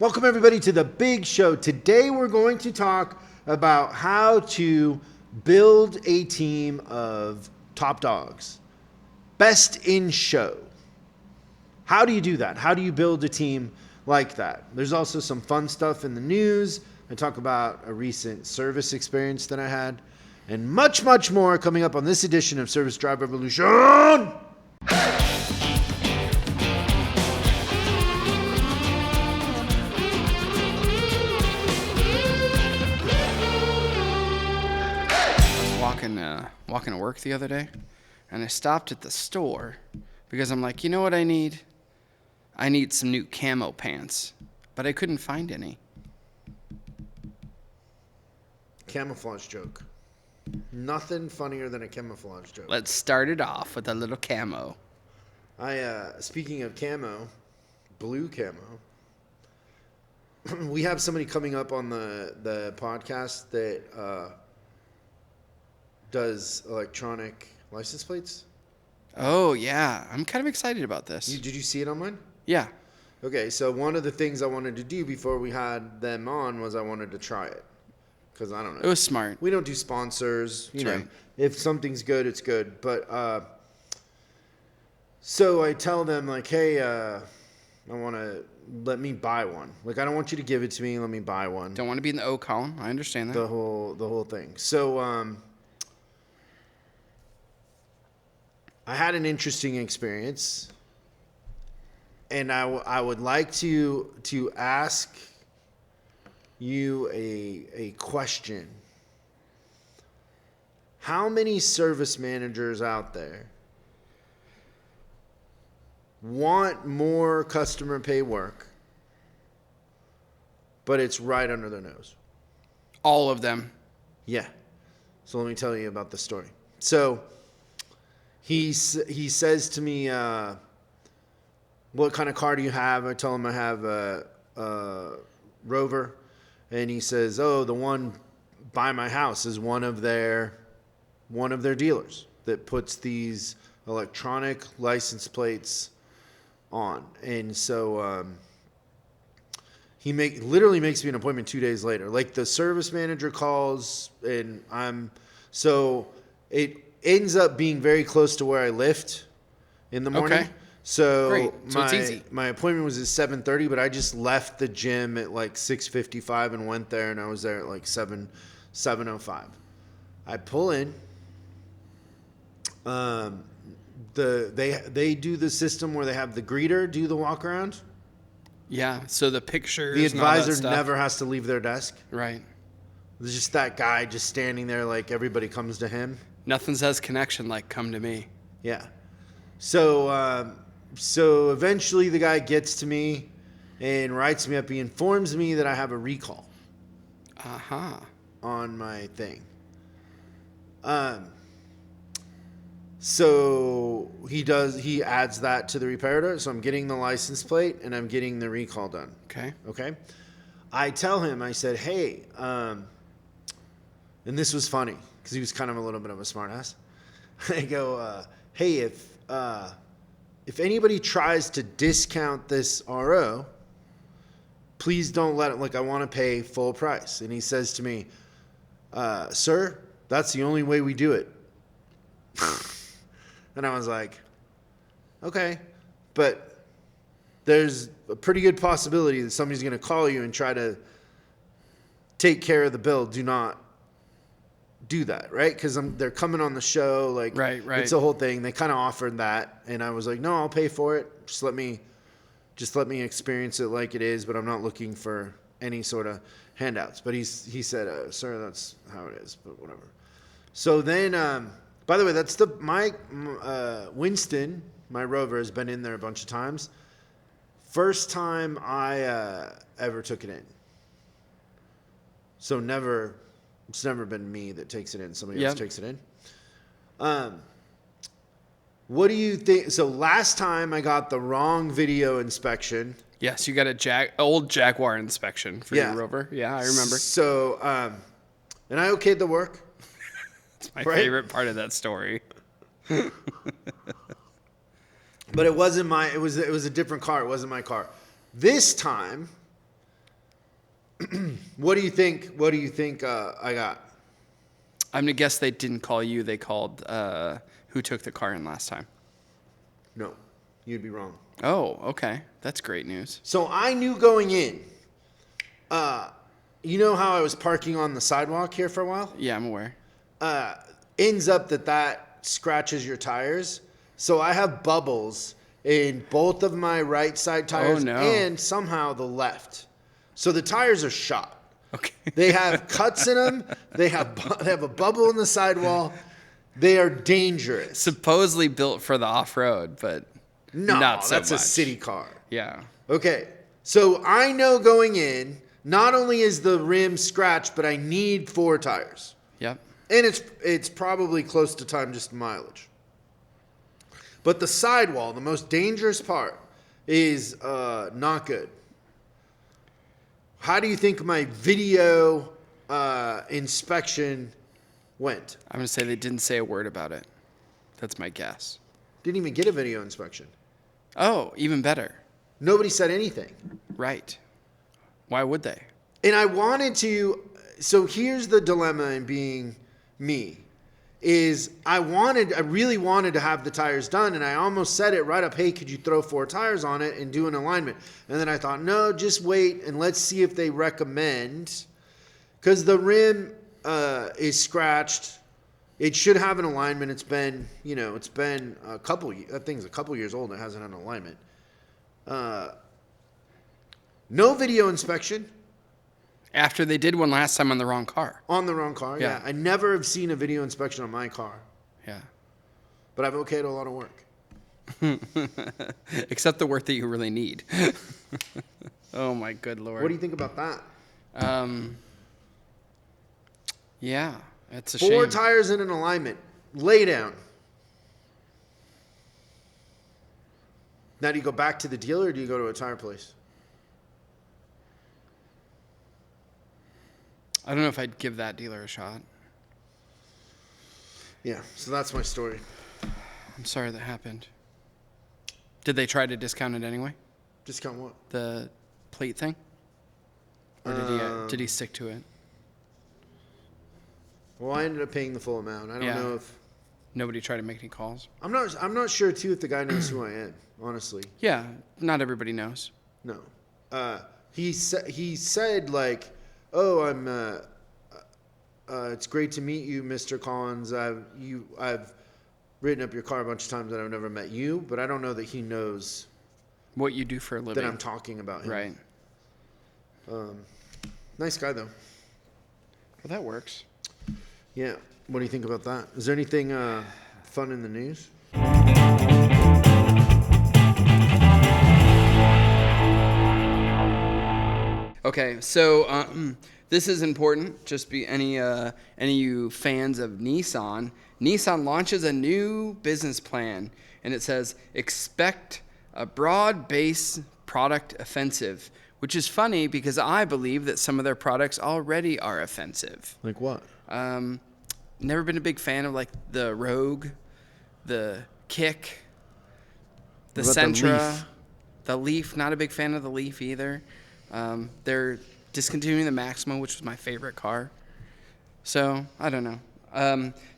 Welcome everybody to the big show. Today we're going to talk about how to build a team of top dogs. Best in show. How do you do that? How do you build a team like that? There's also some fun stuff in the news. I talk about a recent service experience that I had and much, much more coming up on this edition of Service Drive Revolution. Walking to work the other day, and I stopped at the store because I'm like, you know what I need? I need some new camo pants, but I couldn't find any. Camouflage joke. Nothing funnier than a camouflage joke. Let's start it off with a little camo. Speaking of camo, blue camo. We have somebody coming up on the podcast that does electronic license plates. Oh, yeah. I'm kind of excited about this. Did you see it online? Yeah. Okay, so one of the things I wanted to do before we had them on was I wanted to try it. Because I don't know. It was smart. We don't do sponsors. You know, right. If something's good, it's good. But so I tell them, like, hey, I want to let me buy one. Like, I don't want you to give it to me. Let me buy one. Don't want to be in the O column. I understand that. The whole thing. So I had an interesting experience, and I would like to ask you a question. How many service managers out there want more customer pay work, but it's right under their nose? All of them. Yeah. So let me tell you about the story. So he says to me, what kind of car do you have? I tell him I have a Rover. And he says, oh, the one by my house is one of their dealers that puts these electronic license plates on. And so he literally makes me an appointment 2 days later. Like, the service manager calls, and so it ends up being very close to where I lift in the morning. Okay. So, great. So it's easy. My appointment was at 7:30, but I just left the gym at like 6:55 and went there, and I was there at like 7:05. I pull in. They do the system where they have the greeter do the walk around. Yeah. So the pictures. The and all that advisor stuff. never has to leave their desk. Right. There's just that guy just standing there, like everybody comes to him. Nothing says connection like come to me. Yeah. So eventually the guy gets to me and writes me up. He informs me that I have a recall. On my thing. So he adds that to the repair. So I'm getting the license plate and I'm getting the recall done. Okay. I tell him, I said, hey, and this was funny because he was kind of a little bit of a smartass. I go, hey, if anybody tries to discount this RO, please don't let it, like, I want to pay full price. And he says to me, sir, that's the only way we do it. And I was like, okay, but there's a pretty good possibility that somebody's going to call you and try to take care of the bill. Do not do that, right? Because they're coming on the show, like, right. It's a whole thing. They kind of offered that, and I was like, no, I'll pay for it. Just let me experience it like it is. But I'm not looking for any sort of handouts. But he said, sir, that's how it is. But whatever. So then, by the way, that's my Winston, my Rover, has been in there a bunch of times. First time I ever took it in. So it's never been me that takes it in. Somebody else takes it in. What do you think? So last time I got the wrong video inspection. Yes, you got old Jaguar inspection for your Rover. Yeah, I remember. So, and I okayed the work. It's my favorite part of that story. But it wasn't it was a different car. It wasn't my car. This time, What do you think? What do you think I got? I'm gonna guess they didn't call you. They called who took the car in last time. No, you'd be wrong. Oh, okay. That's great news. So I knew going in. You know how I was parking on the sidewalk here for a while? Yeah, I'm aware. Ends up that scratches your tires. So I have bubbles in both of my right side tires no. and somehow the left. So the tires are shot. Okay. They have cuts in them. They have a bubble in the sidewall. They are dangerous. Supposedly built for the off-road, but No, not so that's much. a city car. Yeah. Okay, so I know going in, not only is the rim scratched, but I need 4 tires. Yep. And it's probably close to time just mileage. But the sidewall, the most dangerous part, is not good. How do you think my video inspection went? I'm gonna say they didn't say a word about it. That's my guess. Didn't even get a video inspection. Oh, even better. Nobody said anything. Right. Why would they? And I wanted to, so here's the dilemma in being me, is I really wanted to have the tires done, and I almost said it right up, hey, could you throw 4 tires on it and do an alignment? And then I thought, no, just wait and let's see if they recommend, because the rim is scratched. It should have an alignment. It's been a couple, that thing's a couple years old and it hasn't had an alignment. No video inspection. After they did one last time on the wrong car. On the wrong car, yeah. I never have seen a video inspection on my car. Yeah. But I've okayed a lot of work. Except the work that you really need. Oh my good Lord. What do you think about that? Yeah, it's a 4 shame. tires in an alignment. Lay down. Now, do you go back to the dealer or do you go to a tire place? I don't know if I'd give that dealer a shot. Yeah, so that's my story. I'm sorry that happened. Did they try to discount it anyway? Discount what? The plate thing? Or did he stick to it? Well, I ended up paying the full amount. I don't know if Nobody tried to make any calls? I'm not sure too if the guy knows who I am, honestly. Yeah, not everybody knows. No. He said like, "Oh, I'm it's great to meet you, Mr. Collins. I've written up your car a bunch of times and I've never met you, but I don't know that he knows What you do for a living. that I'm talking about him." Right. Nice guy though. Well, that works. Yeah. What do you think about that? Is there anything fun in the news? Okay, so this is important. Just be any of you fans of Nissan. Nissan launches a new business plan, and it says expect a broad-based product offensive, which is funny because I believe that some of their products already are offensive. Like what? Never been a big fan of like the Rogue, the Kick, the What about the Sentra, Leaf? the Leaf. Not a big fan of the Leaf either. They're discontinuing the Maxima, which was my favorite car. So I don't know.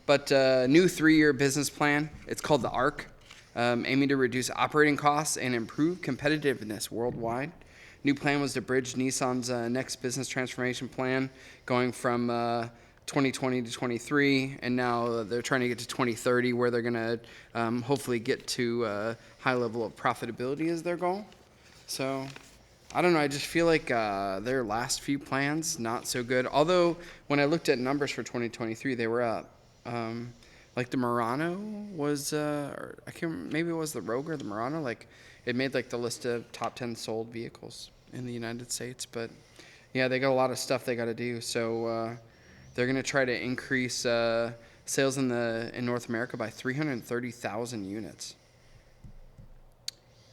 But new 3-year business plan. It's called the ARC, aiming to reduce operating costs and improve competitiveness worldwide. New plan was to bridge Nissan's next business transformation plan, going from 2020 to 23, and now they're trying to get to 2030, where they're going to hopefully get to a high level of profitability as their goal. So I don't know. I just feel like their last few plans, not so good. Although when I looked at numbers for 2023, they were up. Like the Murano was, or I can't. Maybe it was the Rogue or the Murano. Like it made like the list of top 10 sold vehicles in the United States. But yeah, they got a lot of stuff they got to do. So they're gonna try to increase sales in North America by 330,000 units.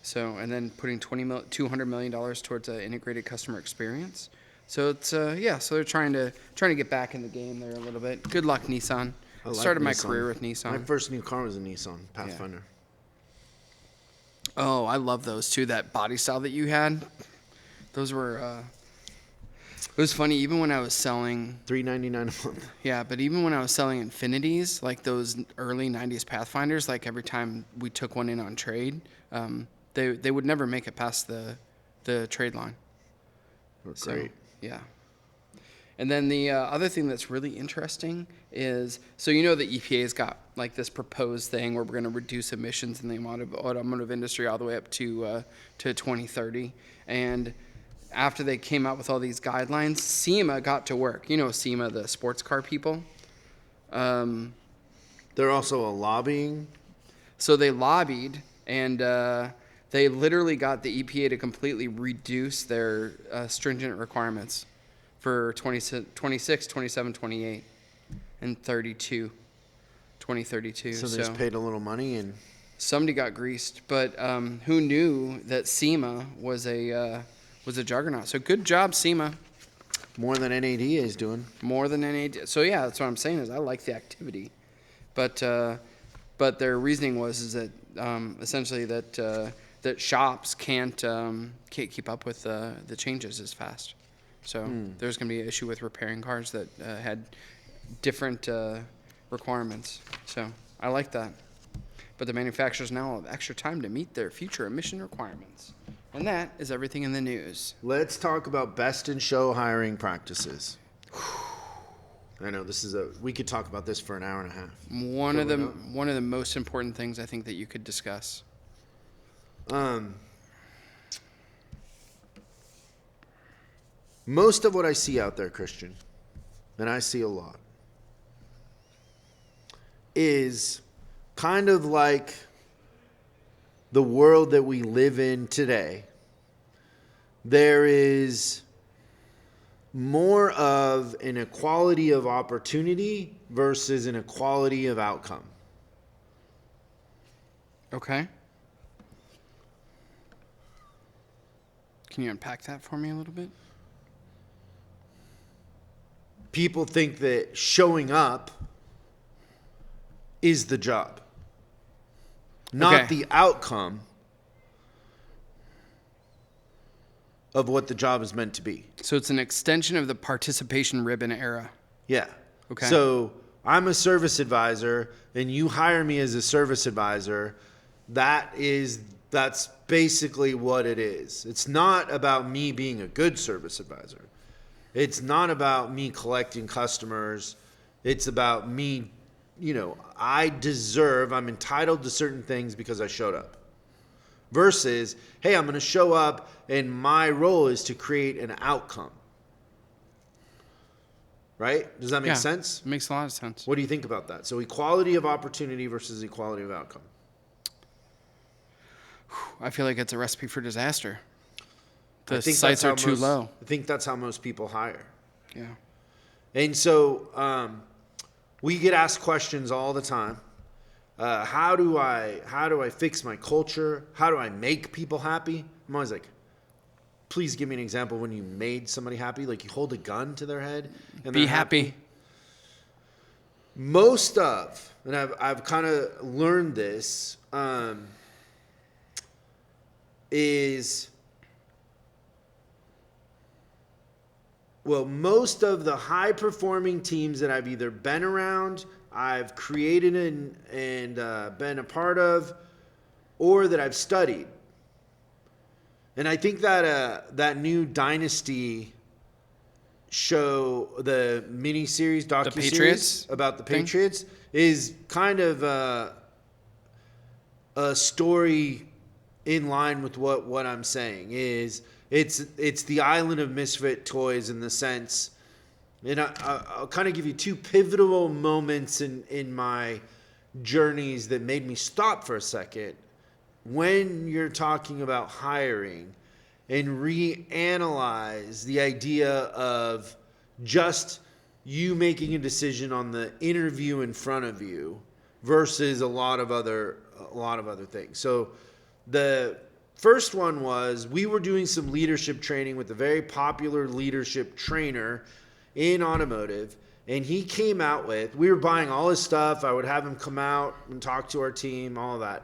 So, and then putting $200 million towards an integrated customer experience. So it's so they're trying to get back in the game there a little bit. Good luck, Nissan. I like started my Nissan. career with Nissan. My first new car was a Nissan Pathfinder. Oh, I love those too. That body style that you had, those were It was funny, even when I was selling, $399 a month. yeah, but even when I was selling Infinities, like those early 90s Pathfinders, like every time we took one in on trade, they would never make it past the trade line. Oh, So, great. yeah. And then the other thing that's really interesting is, so you know the EPA's got like this proposed thing where we're going to reduce emissions in the automotive industry all the way up to 2030. And after they came out with all these guidelines, SEMA got to work. You know SEMA, the sports car people. They're also a lobbying. So they lobbied, and they literally got the EPA to completely reduce their stringent requirements for 26, 27, 28, and 32, 2032. So they just paid a little money and somebody got greased, but who knew that SEMA was a juggernaut? So good job, SEMA. more than NADA is doing. More than NAD. So yeah, that's what I'm saying is I like the activity, but their reasoning was that essentially that shops can't keep up with the changes as fast. So there's going to be an issue with repairing cars that had different requirements. So I like that. But the manufacturers now have extra time to meet their future emission requirements. And that is everything in the news. Let's talk about best in show hiring practices. I know we could talk about this for an hour and a half. One of the most important things I think that you could discuss. Most of what I see out there, Christian, and I see a lot, is kind of like the world that we live in today. There is more of an equality of opportunity versus an equality of outcome. Okay. Can you unpack that for me a little bit? People think that showing up is the job, not the outcome of what the job is meant to be. So it's an extension of the participation ribbon era. Yeah. Okay. So I'm a service advisor and you hire me as a service advisor. That's basically what it is. It's not about me being a good service advisor. It's not about me collecting customers. It's about me, I'm entitled to certain things because I showed up. Versus, hey, I'm going to show up and my role is to create an outcome. Right? Does that make sense? It makes a lot of sense. What do you think about that? So equality of opportunity versus equality of outcome. I feel like it's a recipe for disaster. I think sites are too low. I think that's how most people hire. Yeah. And so we get asked questions all the time. How do I fix my culture? How do I make people happy? I'm always like, please give me an example when you made somebody happy. Like you hold a gun to their head and be happy. Most of, and I've kind of learned this, most of the high performing teams that I've either been around, I've created and been a part of, or that I've studied. And I think that new Dynasty show, the miniseries, docuseries about the Patriots, is kind of a story in line with what I'm saying. Is it's the island of misfit toys in the sense. And I'll kind of give you two pivotal moments in my journeys that made me stop for a second when you're talking about hiring and reanalyze the idea of just you making a decision on the interview in front of you versus a lot of other things. So the first one was we were doing some leadership training with a very popular leadership trainer in automotive, and he came out with, we were buying all his stuff. I would have him come out and talk to our team, all of that.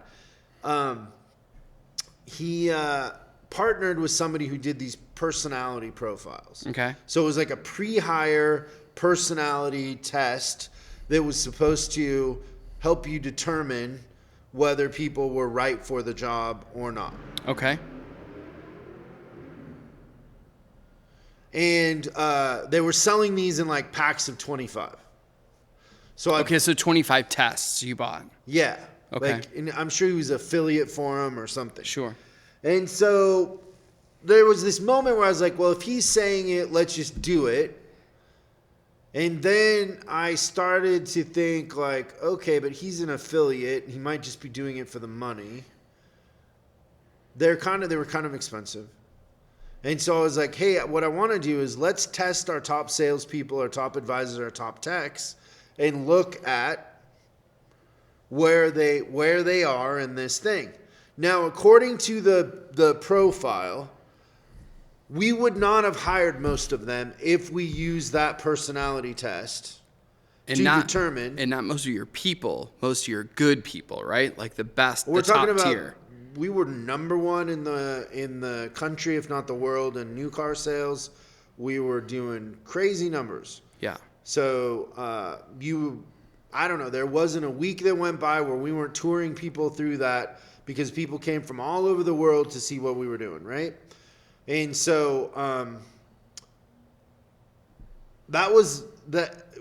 He partnered with somebody who did these personality profiles. Okay. So it was like a pre-hire personality test that was supposed to help you determine whether people were right for the job or not. Okay. And they were selling these in like packs of 25. So So 25 tests you bought. Yeah. Okay. Like, and I'm sure he was affiliate for him or something. Sure. And so there was this moment where I was like, well, if he's saying it, let's just do it. And then I started to think like, okay, but he's an affiliate. He might just be doing it for the money. They were kind of expensive. And so I was like, hey, what I want to do is let's test our top salespeople, our top advisors, our top techs, and look at where they are in this thing. Now, according to the profile, we would not have hired most of them if we used that personality test to determine. And not most of your people, most of your good people, right? Like the best, We're the top talking about, tier. we were number one in the country, if not the world, in new car sales. We were doing crazy numbers. Yeah. So I don't know, there wasn't a week that went by where we weren't touring people through that because people came from all over the world to see what we were doing, right? And so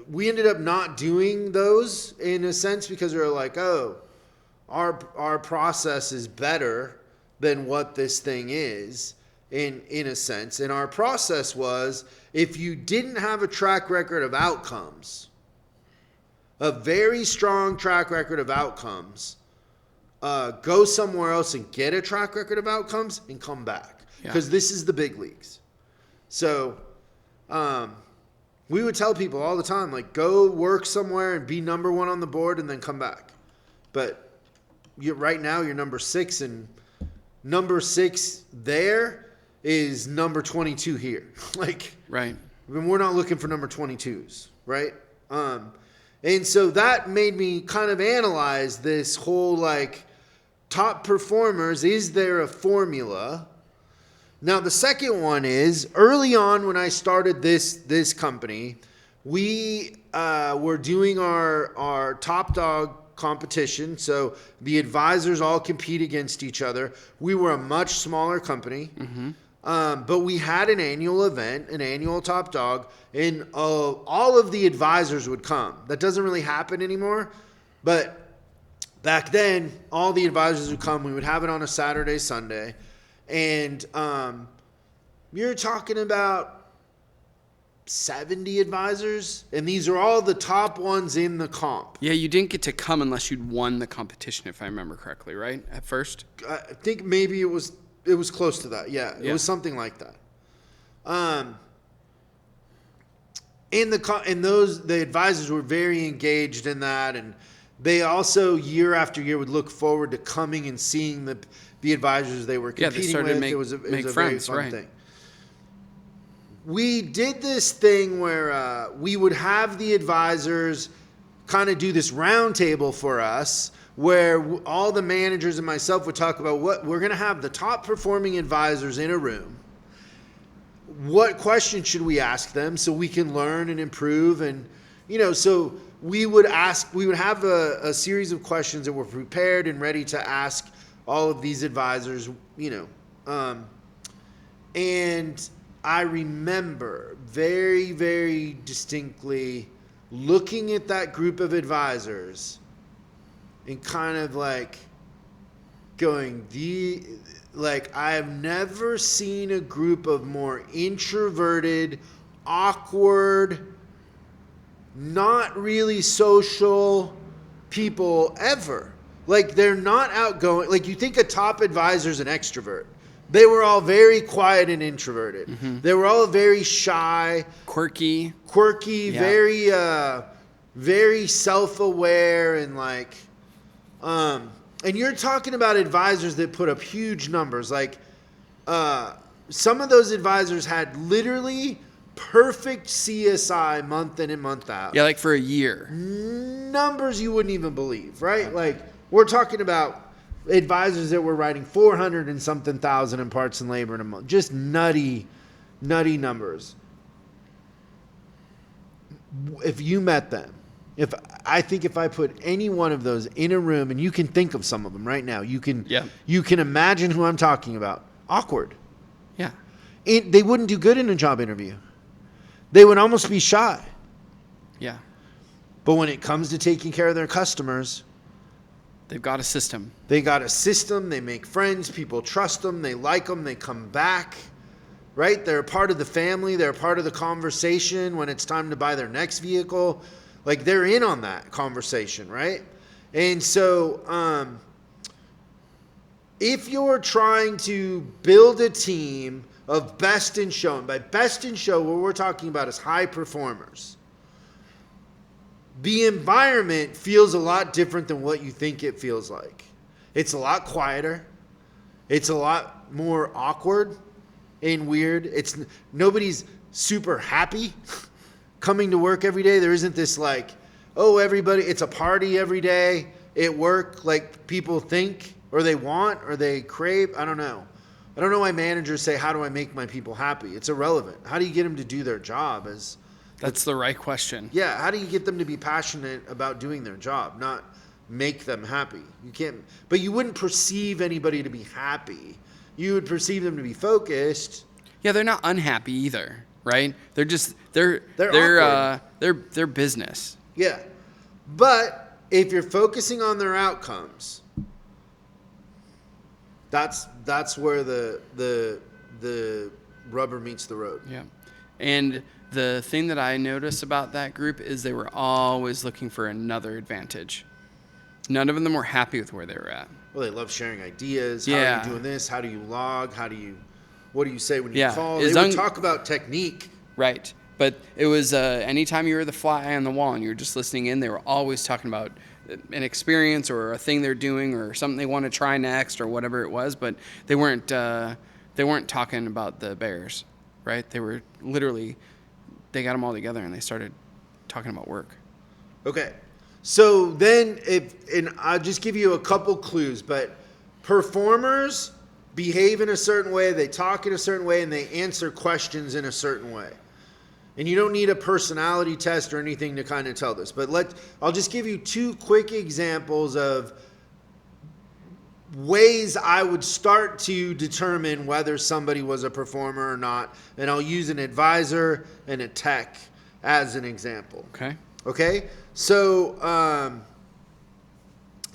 we ended up not doing those in a sense because we were like, oh, our process is better than what this thing is in a sense. And our process was, if you didn't have a track record of outcomes, a very strong track record of outcomes, go somewhere else and get a track record of outcomes and come back. Because this is the big leagues. So we would tell people all the time, like, go work somewhere and be number one on the board and then come back. But right now you're number 6, and number 6 there is number 22 here. Like, right. I mean, we're not looking for number 22s, right? And so that made me kind of analyze this whole, like, top performers. Is there a formula? Now, the second one is, early on when I started this company, we were doing our top dog competition. So the advisors all compete against each other. We were a much smaller company, but we had an annual event, an annual top dog, and all of the advisors would come. That doesn't really happen anymore, but back then, all the advisors would come. We would have it on a Saturday, Sunday. And you're talking about 70 advisors, and these are all the top ones in the comp. Yeah, you didn't get to come unless you'd won the competition, if I remember correctly, right? At first? I think maybe it was close to that. Yeah, it was something like that. And the advisors were very engaged in that, and they also year after year would look forward to coming and seeing the advisors they were competing they started with. To it was a friends, very fun right. thing. We did this thing where we would have the advisors kind of do this round table for us, where all the managers and myself would talk about what we're going to have the top performing advisors in a room. What questions should we ask them so we can learn and improve? And, so we would have a series of questions that were prepared and ready to ask all of these advisors, and I remember very, very distinctly looking at that group of advisors and kind of like going, I have never seen a group of more introverted, awkward, not really social people ever. Like, they're not outgoing. Like, you think a top advisor's an extrovert. They were all very quiet and introverted. Mm-hmm. They were all very shy. Quirky, yeah. very self-aware, and like, and you're talking about advisors that put up huge numbers. Like, some of those advisors had literally perfect CSI month in and month out. Yeah, like for a year. Numbers you wouldn't even believe, right? Like, we're talking about advisors that were writing 400 and something thousand in parts and labor in a month. Just nutty nutty numbers. If you met them, if I put any one of those in a room, and you can think of some of them right now, you can imagine who I'm talking about. Awkward. Yeah. They wouldn't do good in a job interview. They would almost be shy. Yeah. But when it comes to taking care of their customers, they've got a system. They got a system. They make friends. People trust them. They like them. They come back. Right? They're a part of the family. They're a part of the conversation when it's time to buy their next vehicle. Like, they're in on that conversation, right? And so if you're trying to build a team of best in show, and by best in show, what we're talking about is high performers, the environment feels a lot different than what you think it feels like. It's a lot quieter. It's a lot more awkward and weird. Nobody's super happy coming to work every day. There isn't this like, oh, everybody, it's a party every day at work like people think or they want or they crave. I don't know. I don't know why managers say, how do I make my people happy? It's irrelevant. How do you get them to do their job? That's the right question. Yeah, how do you get them to be passionate about doing their job, not make them happy? You can't, but you wouldn't perceive anybody to be happy. You would perceive them to be focused. Yeah, they're not unhappy either, right? They're just they're business. Yeah. But if you're focusing on their outcomes, that's where the rubber meets the road. Yeah. And the thing that I noticed about that group is they were always looking for another advantage. None of them were happy with where they were at. Well, they love sharing ideas. Yeah. How are you doing this? How do you log? What do you say when you call? They would talk about technique. Right. But it was anytime you were the fly on the wall and you were just listening in, they were always talking about an experience or a thing they're doing or something they want to try next or whatever it was. But they weren't talking about the Bears, right? They were literally, they got them all together and they started talking about work. Okay. So then, and I'll just give you a couple clues, but performers behave in a certain way, they talk in a certain way, and they answer questions in a certain way. And you don't need a personality test or anything to kind of tell this, but I'll just give you two quick examples of ways I would start to determine whether somebody was a performer or not, and I'll use an advisor and a tech as an example. Okay? So,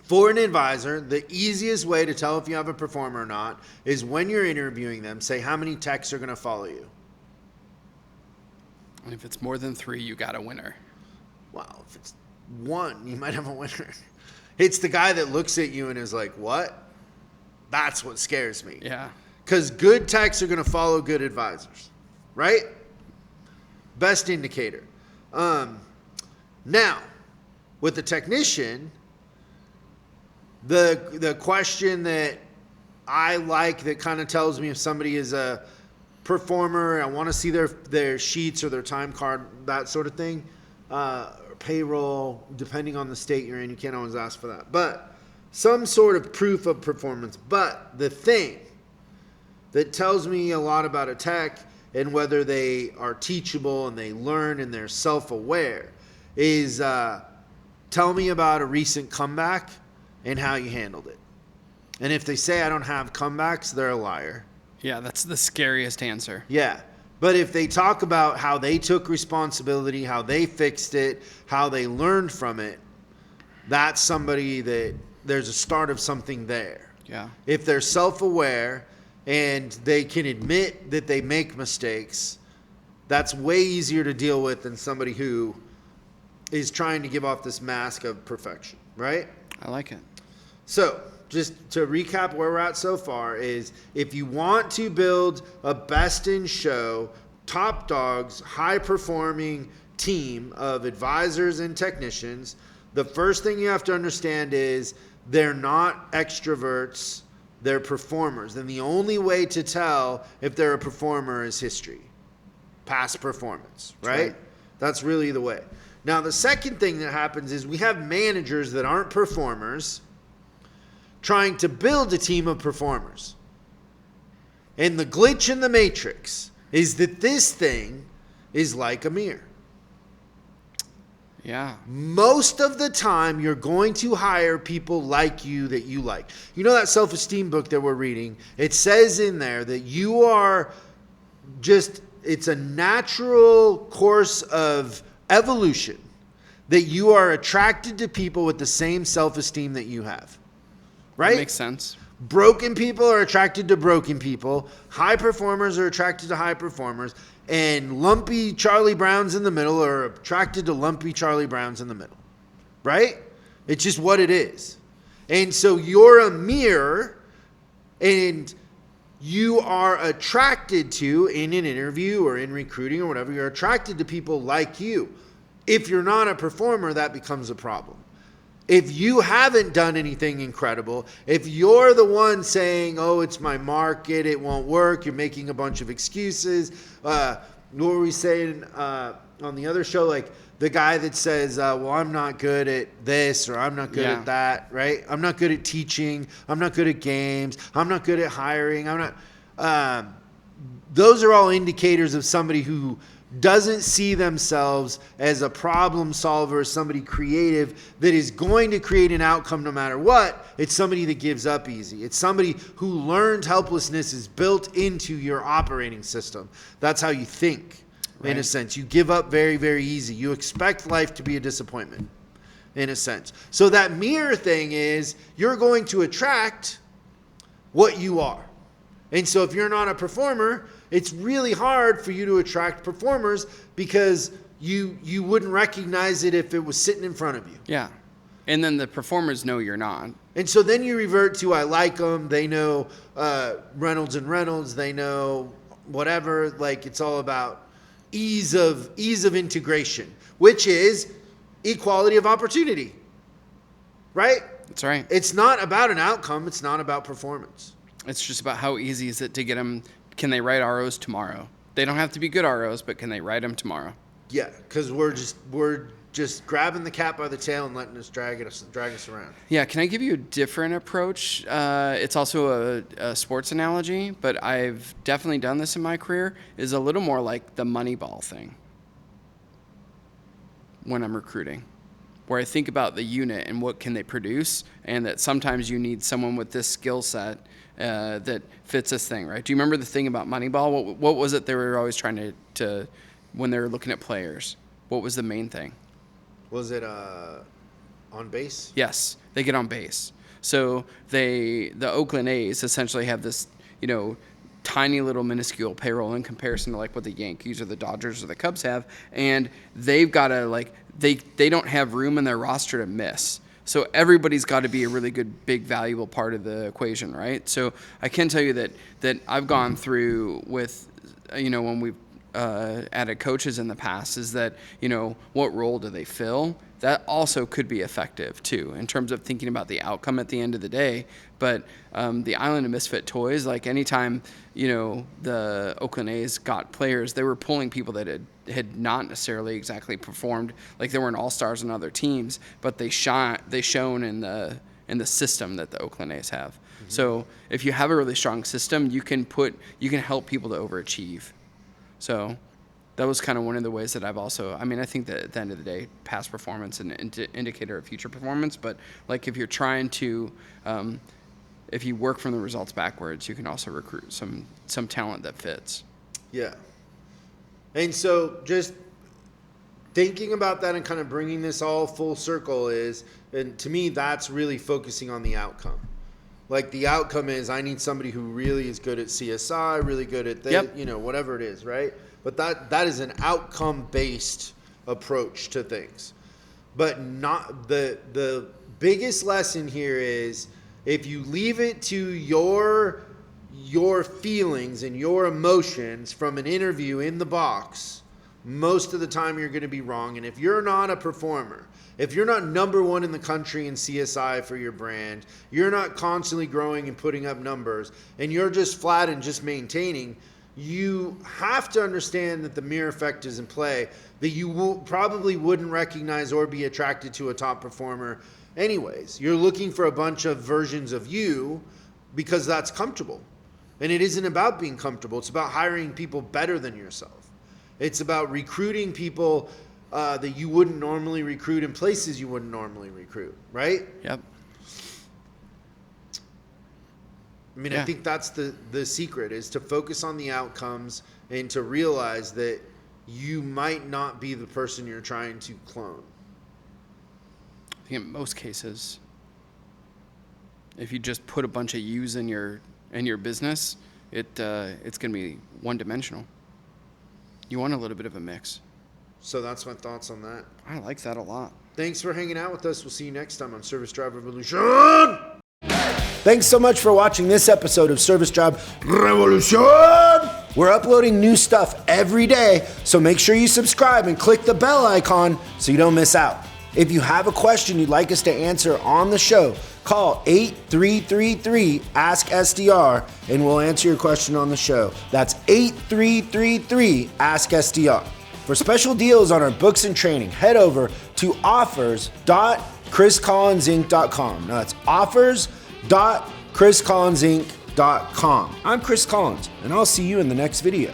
for an advisor, the easiest way to tell if you have a performer or not is when you're interviewing them, say how many techs are going to follow you. And if it's more than 3, you got a winner. Well, if it's 1, you might have a winner. It's the guy that looks at you and is like, what? That's what scares me. Yeah. Because good techs are going to follow good advisors, right? Best indicator. Now, with the technician, the question that I like that kind of tells me if somebody is a performer, I want to see their sheets or their time card, that sort of thing, payroll, depending on the state you're in, you can't always ask for that. But some sort of proof of performance. But the thing that tells me a lot about a tech and whether they are teachable and they learn and they're self-aware is tell me about a recent comeback and how you handled it. And if they say I don't have comebacks, they're a liar. Yeah, that's the scariest answer. Yeah. But if they talk about how they took responsibility, how they fixed it, how they learned from it, that's somebody that there's a start of something there. Yeah. If they're self-aware and they can admit that they make mistakes, that's way easier to deal with than somebody who is trying to give off this mask of perfection, right? I like it. So, just to recap where we're at so far is if you want to build a best in show, top dogs, high performing team of advisors and technicians, the first thing you have to understand is they're not extroverts, they're performers. And the only way to tell if they're a performer is history, past performance, right? That's really the way. Now, the second thing that happens is we have managers that aren't performers trying to build a team of performers. And the glitch in the matrix is that this thing is like a mirror. Yeah. Most of the time, you're going to hire people like you that you like. You know that self-esteem book that we're reading? It says in there that you are just, it's a natural course of evolution that you are attracted to people with the same self-esteem that you have. Right? That makes sense. Broken people are attracted to broken people. High performers are attracted to high performers. And lumpy Charlie Browns in the middle are attracted to lumpy Charlie Browns in the middle. Right? It's just what it is. And so you're a mirror, and you are attracted to, in an interview or in recruiting or whatever, you're attracted to people like you. If you're not a performer, that becomes a problem. If you haven't done anything incredible, if you're the one saying, oh, it's my market, it won't work, you're making a bunch of excuses. What were we saying on the other show? Like the guy that says, well, I'm not good at this, or I'm not good at that, right? I'm not good at teaching. I'm not good at games. I'm not good at hiring. Those are all indicators of somebody who doesn't see themselves as a problem solver, somebody creative that is going to create an outcome no matter what. It's somebody that gives up easy. It's somebody who learned helplessness is built into your operating system. That's how you think, in a sense. You give up very, very easy. You expect life to be a disappointment, in a sense. So that mirror thing is you're going to attract what you are. And so if you're not a performer, it's really hard for you to attract performers because you wouldn't recognize it if it was sitting in front of you. Yeah. And then the performers know you're not. And so then you revert to I like them. They know Reynolds and Reynolds. They know whatever. Like it's all about ease of integration, which is equality of opportunity. Right? That's right. It's not about an outcome. It's not about performance. It's just about how easy is it to get them. Can they write ROs tomorrow? They don't have to be good ROs, but can they write them tomorrow? Yeah, because we're just grabbing the cat by the tail and letting us drag us around. Yeah, can I give you a different approach? It's also a sports analogy, but I've definitely done this in my career, is a little more like the Moneyball thing when I'm recruiting, where I think about the unit and what can they produce, and that sometimes you need someone with this skill set that fits this thing, right? Do you remember the thing about Moneyball? What was it they were always trying to when they were looking at players? What was the main thing? Was it on base? Yes, they get on base. So the Oakland A's essentially have this, tiny little minuscule payroll in comparison to like what the Yankees or the Dodgers or the Cubs have, and they've got to they don't have room in their roster to miss. So everybody's got to be a really good, big, valuable part of the equation, right? So I can tell you that I've gone through with, when we've added coaches in the past, is that, what role do they fill? That also could be effective, too, in terms of thinking about the outcome at the end of the day. But the Island of Misfit Toys, like anytime, the Oakland A's got players, they were pulling people that had not necessarily exactly performed, like they weren't all-stars on other teams, but they shone in the system that the Oakland A's have. Mm-hmm. So if you have a really strong system, you can help people to overachieve. So that was kind of one of the ways that I've also, I think that at the end of the day, past performance is an indicator of future performance, but like if you're trying to, if you work from the results backwards, you can also recruit some talent that fits. Yeah. And so just thinking about that and kind of bringing this all full circle and to me, that's really focusing on the outcome. Like the outcome is I need somebody who really is good at CSI, really good at this, whatever it is, right? But that is an outcome-based approach to things. But not the biggest lesson here is if you leave it to your feelings and your emotions from an interview in the box, most of the time you're going to be wrong. And if you're not a performer, if you're not number one in the country in CSI for your brand, you're not constantly growing and putting up numbers, and you're just flat and just maintaining, you have to understand that the mirror effect is in play, that you probably wouldn't recognize or be attracted to a top performer anyways. You're looking for a bunch of versions of you because that's comfortable. And it isn't about being comfortable. It's about hiring people better than yourself. It's about recruiting people that you wouldn't normally recruit in places you wouldn't normally recruit, right? Yep. I mean, Yeah. I think that's the secret, is to focus on the outcomes and to realize that you might not be the person you're trying to clone. I think in most cases, if you just put a bunch of yous in your business, it's going to be one-dimensional. You want a little bit of a mix. So that's my thoughts on that. I like that a lot. Thanks for hanging out with us. We'll see you next time on Service Drive Revolution. Thanks so much for watching this episode of Service Drive Revolution. We're uploading new stuff every day, so make sure you subscribe and click the bell icon so you don't miss out. If you have a question you'd like us to answer on the show, call 8333-ASK-SDR and we'll answer your question on the show. That's 8333-ASK-SDR. For special deals on our books and training, head over to offers.chriscollinsinc.com. Now that's offers.chriscollinsinc.com. I'm Chris Collins, and I'll see you in the next video.